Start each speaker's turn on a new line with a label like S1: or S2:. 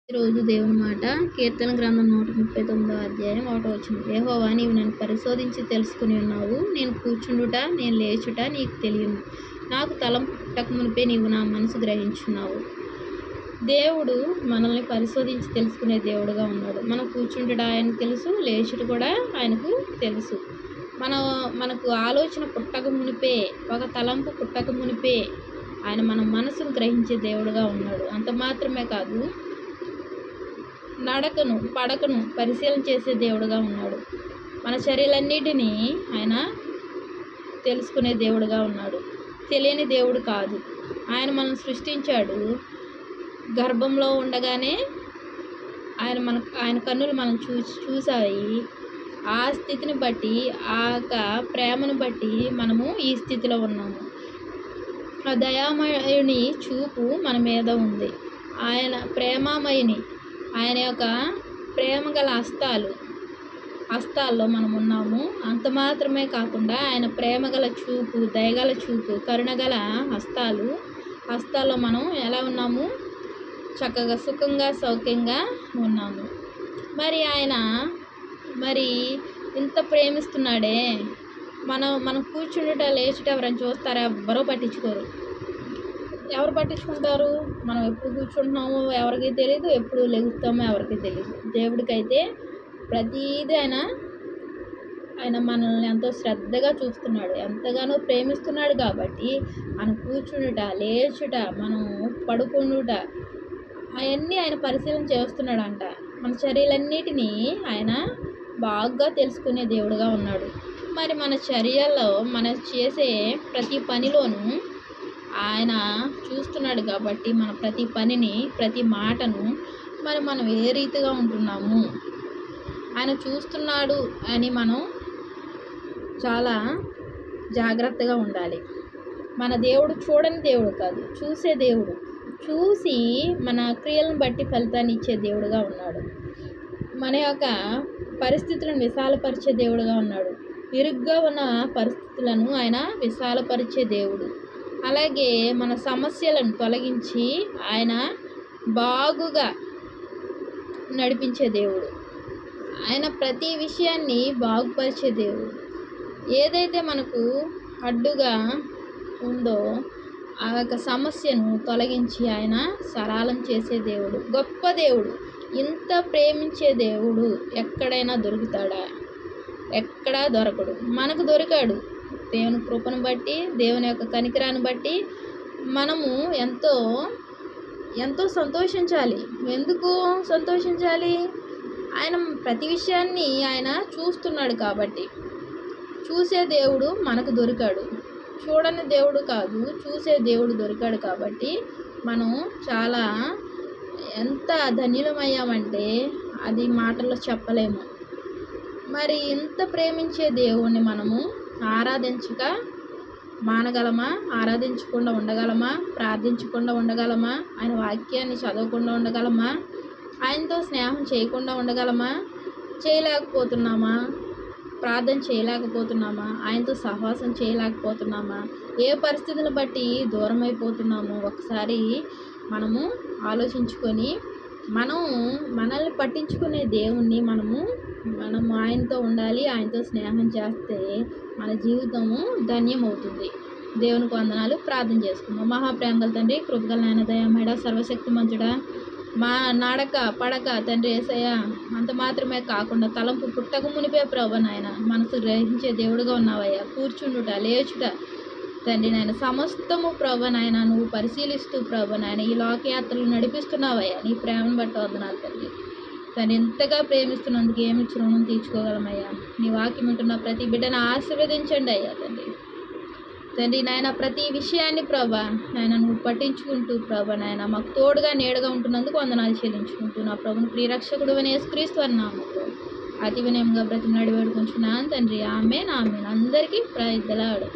S1: ఈరోజు దేవుని మాట కీర్తన గ్రంథం 139 అధ్యాయం 1 వచనం. యెహోవా, నీవు నన్ను పరిశోధించి తెలుసుకుని ఉన్నావు. నేను కూర్చుండుట నేను లేచుట నీకు తెలియను. నాకు తలంపు పుట్టక మునిపే నీవు నా మనసు గ్రహించున్నావు. దేవుడు మనల్ని పరిశోధించి తెలుసుకునే దేవుడుగా ఉన్నాడు. మనం కూర్చుంటుట ఆయనకు తెలుసు, లేచుట కూడా ఆయనకు తెలుసు. మనకు ఆలోచన పుట్టక మునిపే, ఒక తలంపు పుట్టక మునిపే ఆయన మన మనసును గ్రహించే దేవుడుగా ఉన్నాడు. అంత మాత్రమే కాదు, నడకను పడకను పరిశీలన చేసే దేవుడుగా ఉన్నాడు. మన చర్యలన్నిటినీ ఆయన తెలుసుకునే దేవుడుగా ఉన్నాడు. తెలియని దేవుడు కాదు. ఆయన మనల్ని సృష్టించాడు. గర్భంలో ఉండగానే ఆయన కన్నులు మనం చూసాయి. ఆ స్థితిని బట్టి, ఆ ప్రేమను బట్టి మనము ఈ స్థితిలో ఉన్నాము. ఆ దయామయుని చూపు మన మీద ఉంది. ఆయన ప్రేమామయుని, ఆయన యొక్క ప్రేమ గల హస్తాల్లో మనం ఉన్నాము. అంత మాత్రమే కాకుండా ఆయన ప్రేమ గల చూపు, దయగల చూపు, కరుణగల హస్తాల్లో మనం ఎలా ఉన్నాము? చక్కగా సుఖంగా సౌఖ్యంగా ఉన్నాము. మరి ఆయన ఇంత ప్రేమిస్తున్నాడే, మనం కూర్చుండుట లేచుట ఎవరైనా చూస్తారా? ఎవ్వరూ పట్టించుకోరు. ఎవరు పట్టించుకుంటారు? మనం ఎప్పుడు కూర్చుంటున్నామో ఎవరికి తెలియదు, ఎప్పుడు లెగుస్తామో ఎవరికి తెలియదు. దేవుడికైతే ప్రతీదీ ఆయన మనల్ని ఎంతో శ్రద్ధగా చూస్తున్నాడు, ఎంతగానో ప్రేమిస్తున్నాడు. కాబట్టి మనం కూర్చుండుట, లేచుట, మనం పడుకుండుట, అవన్నీ ఆయన పరిశీలన చేస్తున్నాడంట. మన చర్యలన్నిటినీ ఆయన బాగా తెలుసుకునే దేవుడుగా ఉన్నాడు. మరి మన చర్యల్లో మనం చేసే ప్రతి పనిలోనూ ఆయన చూస్తున్నాడు. కాబట్టి మన ప్రతి పనిని, ప్రతి మాటను మనం ఏ రీతిగా ఉంటున్నాము ఆయన చూస్తున్నాడు అని మనం చాలా జాగ్రత్తగా ఉండాలి. మన దేవుడు చూడని దేవుడు కాదు, చూసే దేవుడు. చూసి మన క్రియలను బట్టి ఫలితాన్ని ఇచ్చే దేవుడుగా ఉన్నాడు. మన యొక్క పరిస్థితులను విశాలపరిచే దేవుడుగా ఉన్నాడు. ఇరుగ్గా ఉన్న పరిస్థితులను ఆయన విశాలపరిచే దేవుడు. అలాగే మన సమస్యలను తొలగించి ఆయన బాగుగా నడిపించే దేవుడు. ఆయన ప్రతి విషయాన్ని బాగుపరిచే దేవుడు. ఏదైతే మనకు అడ్డుగా ఉందో ఆ యొక్క సమస్యను తొలగించి ఆయన సరళం చేసే దేవుడు. గొప్ప దేవుడు. ఇంత ప్రేమించే దేవుడు ఎక్కడైనా దొరుకుతాడా? ఎక్కడా దొరకడు. మనకు దొరికాడు. దేవుని కృపను బట్టి, దేవుని యొక్క కనికరాన్ని బట్టి మనము ఎంతో సంతోషించాలి. ఎందుకు సంతోషించాలి? ఆయన ప్రతి విషయాన్ని ఆయన చూస్తున్నాడు. కాబట్టి చూసే దేవుడు మనకు దొరికాడు. చూడని దేవుడు కాదు, చూసే దేవుడు దొరికాడు. కాబట్టి మనం చాలా ఎంత ధన్యులమయ్యామంటే అది మాటల్లో చెప్పలేము. మరి ఇంత ప్రేమించే దేవుణ్ణి మనము ఆరాధించక మానగలమా? ఆరాధించకుండా ఉండగలమా? ప్రార్థించకుండా ఉండగలమా? ఆయన వాక్యాన్ని చదవకుండా ఉండగలమా? ఆయనతో స్నేహం చేయకుండా ఉండగలమా? చేయలేకపోతున్నామా? ప్రార్థన చేయలేకపోతున్నామా? ఆయనతో సహవాసం చేయలేకపోతున్నామా? ఏ పరిస్థితులను బట్టి దూరం అయిపోతున్నామో ఒకసారి మనము ఆలోచించుకొని మనల్ని పట్టించుకునే దేవుణ్ణి మనం ఆయనతో ఉండాలి. ఆయనతో స్నేహం చేస్తే మన జీవితము ధన్యమవుతుంది. దేవునికి వందనాలు. ప్రార్థన చేసుకుందాం. మహాప్రేమగల తండ్రి, కృపగల నాయన, దయామయుడా, సర్వశక్తిమంతుడా, మా నడక పడక తండ్రి యేసయ్య, అంత మాత్రమే కాకుండా తలంపు పుట్టక మునిపే ప్రభు నాయన మనసు గ్రహించే దేవుడుగా ఉన్నావయ్యా. కూర్చుండుట, లేచుట తండ్రి నాయన సమస్తము ప్రభు నాయన నువ్వు పరిశీలిస్తూ ప్రభు నాయన ఈ లోకయాత్రలు నడిపిస్తున్నావయ్యా. నీ ప్రేమను బట్టి వందనాలు తండ్రి. తను ఎంతగా ప్రేమిస్తున్నందుకు ఏమి రుణం తీర్చుకోగలమయ్యా. నీ వాక్యం ఉంటున్న ప్రతి బిడ్డను ఆశీర్వదించండి అయ్యా తండ్రి నాయన. ప్రతి విషయాన్ని ప్రభా నాయన నువ్వు పట్టించుకుంటూ ప్రభా నాయన మాకు తోడుగా నీడగా ఉంటున్నందుకు వందనాలు చెల్లించుకుంటూ నా ప్రభుని ప్రియరక్షకుడు అని యేసుక్రీస్తు అన్నాము అతి వినయంగా బ్రతిమలాడి వేడుకుంటున్నాను తండ్రి. ఆమేన్. అందరికీ ప్రైజ్ ది లార్డ్.